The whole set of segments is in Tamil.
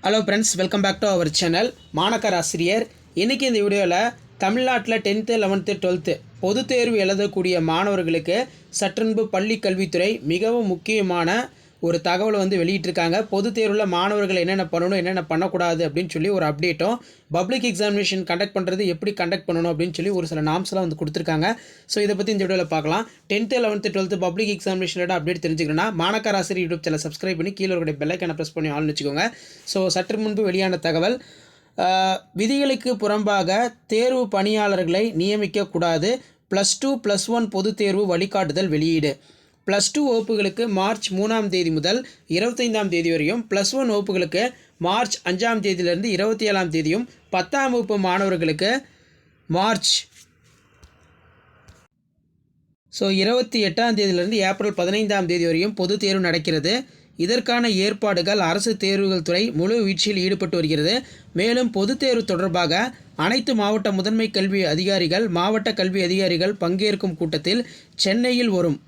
Hello friends, welcome back to our channel Manakkar Asiriyar. இன்றைக்கி இந்த வீடியோவில் தமிழ்நாட்டில் 10th 11th 12th பொதுத் தேர்வு எழுதக்கூடிய மாணவர்களுக்கு சற்றுன்பு பள்ளி கல்வித்துறை மிகவும் முக்கியமான ஒரு தகவலை வெளியிட்டிருக்காங்க. பொதுத் தேர்வில் மாணவர்கள் என்னென்ன பண்ணணும், என்னென்ன பண்ணக்கூடாது அப்படின்னு சொல்லி ஒரு அப்டேட்டும், பப்ளிக் எக்ஸாமினேஷன் கண்டக்ட் பண்ணுறது எப்படி கண்டக்ட் பண்ணணும் அப்படின்னு சொல்லி ஒரு சில நாம்ஸ்லாம் கொடுத்துருக்காங்க. ஸோ இதை பற்றி இந்த வீடியோவில் பார்க்கலாம். 10th 11th 12th public எக்ஸாமினேஷனோட update தெரிஞ்சுக்கணும்னா மாணக்கர் ஆசிரியர் யூடியூப் சேனல் சப்ஸ்கிரைப் பண்ணி கீழே இருக்கிற பெல் ஐக்கானை ப்ரெஸ் பண்ணி ஆல்னு வச்சுக்கோங்க. ஸோ சற்று முன்பு வெளியான தகவல், விதிகளுக்கு புறம்பாக தேர்வு பணியாளர்களை நியமிக்கக்கூடாது. +2 +1 பொதுத் தேர்வு வழிகாட்டுதல் வெளியீடு. +2 வகுப்புகளுக்கு மார்ச் 3ஆம் தேதி முதல் 25ஆம் தேதி வரையும், +1 வகுப்புகளுக்கு மார்ச் 5ஆம் தேதியிலிருந்து 27ஆம் தேதியும், 10ஆம் வகுப்பு மாணவர்களுக்கு மார்ச் 28ஆம் தேதியிலிருந்து ஏப்ரல் 15ஆம் தேதி வரையும் பொதுத் தேர்வு நடக்கிறது. இதற்கான ஏற்பாடுகள் அரசு தேர்வுகள் துறை முழு வீழ்ச்சியில் ஈடுபட்டு வருகிறது. மேலும் பொதுத் தேர்வு தொடர்பாக அனைத்து மாவட்ட முதன்மை கல்வி அதிகாரிகள், மாவட்ட கல்வி அதிகாரிகள் பங்கேற்கும் கூட்டத்தில் சென்னையில் வரும்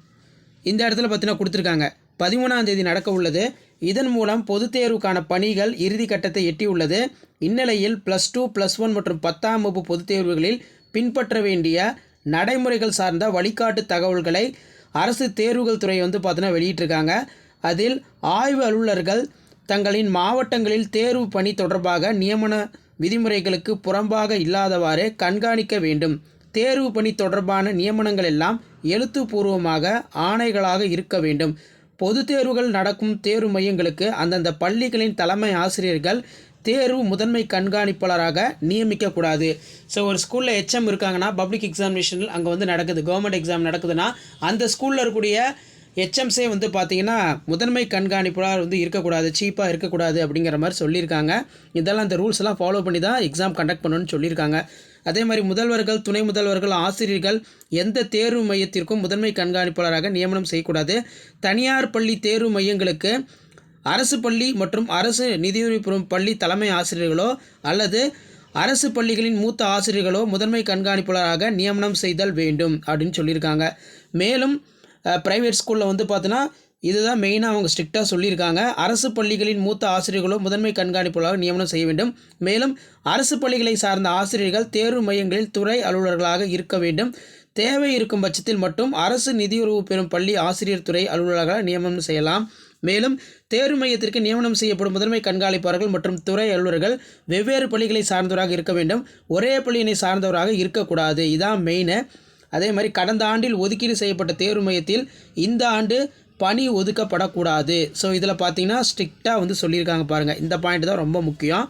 இந்த இடத்துல பார்த்தீங்கன்னா கொடுத்துருக்காங்க 13ஆம் தேதி நடக்க உள்ளது. இதன் மூலம் பொதுத் தேர்வுக்கான பணிகள் இறுதி கட்டத்தை எட்டியுள்ளது. இந்நிலையில் +2 +1 மற்றும் 10ஆம் வகுப்பு பொதுத் தேர்வுகளில் பின்பற்ற வேண்டிய நடைமுறைகள் சார்ந்த வழிகாட்டு தகவல்களை அரசு தேர்வுகள் துறை பார்த்தீங்கன்னா வெளியிட்டிருக்காங்க. அதில் ஆய்வு அலுவலர்கள் தங்களின் மாவட்டங்களில் தேர்வு பணி தொடர்பாக நியமன விதிமுறைகளுக்கு புறம்பாக இல்லாதவாறு கண்காணிக்க வேண்டும். தேர்வு பணி தொடர்பான நியமனங்கள் எல்லாம் எழுத்துப்பூர்வமாக ஆணைகளாக இருக்க வேண்டும். பொது தேர்வுகள் நடக்கும் தேர்வு மையங்களுக்கு அந்தந்த பள்ளிகளின் தலைமை ஆசிரியர்கள் தேர்வு முதன்மை கண்காணிப்பாளராக நியமிக்கக்கூடாது. ஸோ ஒரு ஸ்கூலில் HM இருக்காங்கன்னா, பப்ளிக் எக்ஸாமினேஷன் அங்கே நடக்குது, கவர்மெண்ட் எக்ஸாம் நடக்குதுன்னா அந்த ஸ்கூலில் இருக்கக்கூடிய HMஸே பார்த்தீங்கன்னா முதன்மை கண்காணிப்பாளர் இருக்கக்கூடாது, சீப்பாக இருக்கக்கூடாது அப்படிங்கிற மாதிரி சொல்லியிருக்காங்க. இதெல்லாம் இந்த ரூல்ஸ் எல்லாம் ஃபாலோ பண்ணி தான் எக்ஸாம் கண்டக்ட் பண்ணணும்னு சொல்லியிருக்காங்க. அதே மாதிரி முதல்வர்கள், துணை முதல்வர்கள், ஆசிரியர்கள் எந்த தேர்வு மையத்திற்கும் முதன்மை கண்காணிப்பாளராக நியமனம் செய்யக்கூடாது. தனியார் பள்ளி தேர்வு மையங்களுக்கு அரசு பள்ளி மற்றும் அரசு நிதியுதவி பெறும் பள்ளி தலைமை ஆசிரியர்களோ அல்லது அரசு பள்ளிகளின் மூத்த ஆசிரியர்களோ முதன்மை கண்காணிப்பாளராக நியமனம் செய்தல் வேண்டும் அப்படின்னு சொல்லியிருக்காங்க. மேலும் ப்ரைவேட் ஸ்கூலில் பார்த்தோன்னா இதுதான் மெயினாக அவங்க ஸ்ட்ரிக்டாக சொல்லியிருக்காங்க. அரசு பள்ளிகளின் மூத்த ஆசிரியர்களோ முதன்மை கண்காணிப்பாளராக நியமனம் செய்ய வேண்டும். மேலும் அரசு பள்ளிகளை சார்ந்த ஆசிரியர்கள் தேர்வு மையங்களில் துறை அலுவலர்களாக இருக்க வேண்டும். தேவை இருக்கும் பட்சத்தில் மட்டும் அரசு நிதியுறவு பெறும் பள்ளி ஆசிரியர் துறை அலுவலர்களாக நியமனம் செய்யலாம். மேலும் தேர்வு மையத்திற்கு நியமனம் செய்யப்படும் முதன்மை கண்காணிப்பாளர்கள் மற்றும் துறை அலுவலர்கள் வெவ்வேறு பள்ளிகளை சார்ந்தவராக இருக்க வேண்டும். ஒரே பள்ளியினை சார்ந்தவராக இருக்கக்கூடாது. இதான் மெயின். அதே மாதிரி கடந்த ஆண்டில் ஒதுக்கீடு செய்யப்பட்ட தேர்வு மையத்தில் இந்த ஆண்டு பணி ஒதுக்கப்படக்கூடாது. ஸோ இதில் பார்த்தீங்கன்னா ஸ்ட்ரிக்டாக சொல்லியிருக்காங்க பாருங்கள். இந்த பாயிண்ட் தான் ரொம்ப முக்கியம்.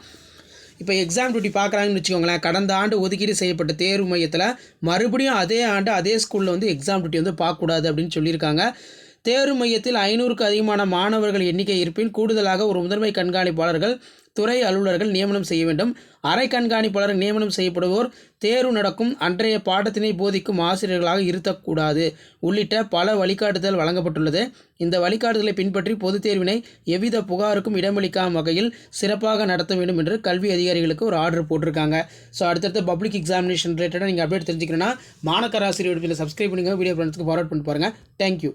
இப்போ எக்ஸாம் டியூட்டி பார்க்குறாங்கன்னு வச்சுக்கோங்களேன், கடந்த ஆண்டு ஒதுக்கீடு செய்யப்பட்ட தேர்வு மையத்தில் மறுபடியும் அதே ஆண்டு அதே ஸ்கூலில் எக்ஸாம் டியூட்டி பார்க்கக்கூடாது அப்படின்னு சொல்லியிருக்காங்க. தேர்வு மையத்தில் 500க்கு அதிகமான மாணவர்கள் எண்ணிக்கை இருப்பின் கூடுதலாக ஒரு முதன்மை கண்காணிப்பாளர்கள், துறை அலுவலர்கள் நியமனம் செய்ய வேண்டும். அரை கண்காணிப்பாளர் நியமனம் செய்யப்படுவோர் தேர்வு நடக்கும் அன்றைய பாடத்தினை போதிக்கும் ஆசிரியர்களாக இருக்கக்கூடாது உள்ளிட்ட பல வழிகாட்டுதல் வழங்கப்பட்டுள்ளது. இந்த வழிகாட்டுதலை பின்பற்றி பொதுத் தேர்வினை எவ்வித புகாருக்கும் இடமளிக்காம வகையில் சிறப்பாக நடத்த வேண்டும் என்று கல்வி அதிகாரிகளுக்கு ஒரு ஆர்டர் போட்டிருக்காங்க. ஸோ அடுத்தடுத்த பப்ளிக் எக்ஸாமினேஷன் ரிலேட்டடாக நீங்கள் அப்டேட் தெரிஞ்சுக்கணும்னா மாணக்கர் ஆசிரியர் சப்ஸ்கிரைப் பண்ணுங்கள். வீடியோ ஃப்ரெண்ட்ஸ்க்கு ஃபார்வர்ட் பண்ணி பாருங்கள். தேங்க்யூ.